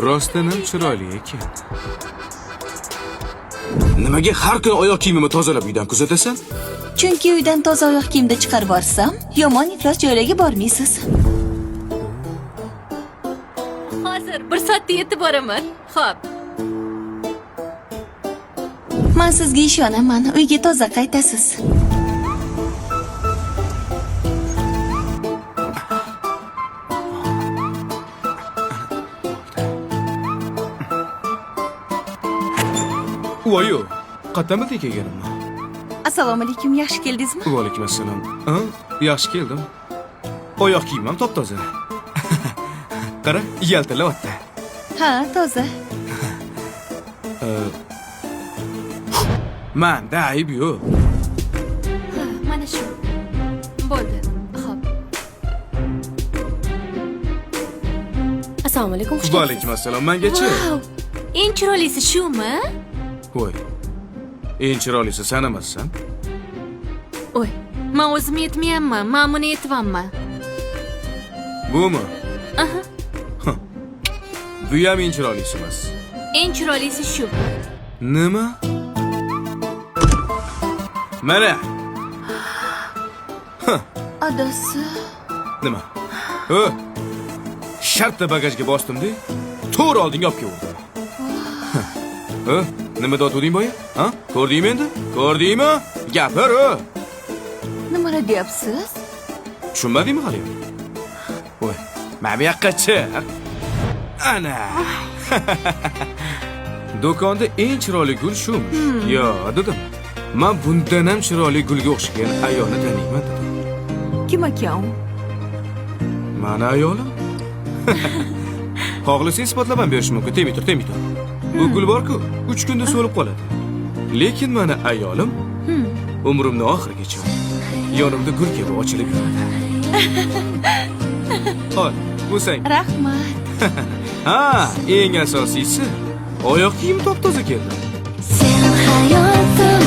Rostdan ham chiroyli ekan. Nimaga har kuni oyoq kiyimimni tozalab uydan kuzatasan? Chunki uydan toza oyoq kiyimda chiqarib borsam, yomon iflos joylarga bormaysiz. Hozir 1 soatda yetib boraman. Xo'p. Men sizga ishonaman. Uyga toza qaytasiz. Voyo, qatamada kelganimmi? Assalomu alaykum, yaxshi keldingizmi? Va alaykum assalom. Ha, yaxshi keldim. Oyoq kiyimim top-toza. Qara, yaltilayapti. Ha, toza. Manda ayb yo'q. Ha, mana shu. Bo'ldi. Xo'p. Assalomu alaykum. Va alaykum assalom. Mengachi? Wow. Eng chiroylisi shumi? Voy. Eng chiroylisi sen emassan? Oy, men o'zim yetmayapman. Men buni yetyapman. Bumi? Aha. Bu ham eng chiroylisi emas. Eng chiroylisi shu. Nima? Mana. Adasi. Nima? Shartta bagajga bosdim-da, to'g'ri oldinga olib keldim. Nima dotuding boya? Ha? Ko'rdingmi endi? Ko'rdingmi? Gapir. Nima deyapsiz? Tushunmadingmi hali? Voy, men bu yoqqa chiq. Ana. Do'konda eng chiroyli gul shumish. Yo, dedim. Men bundan ham chiroyli gulga o'xshagan ayolni taniyman dedim. Kim ekan? Mana ayolim. Xohlasang isbotlab ham berish mumkin. Temay tur. Bu gul bor-ku, 3 kunda so'lib qoladi. Lekin mana ayolim umrimning oxirigacha yonimda gul kabi ochilib yuradi. Hol, bu sen. Rahmat. Ha, eng asosiysi oyoq kiyim top-toza keldi. Sen hayotim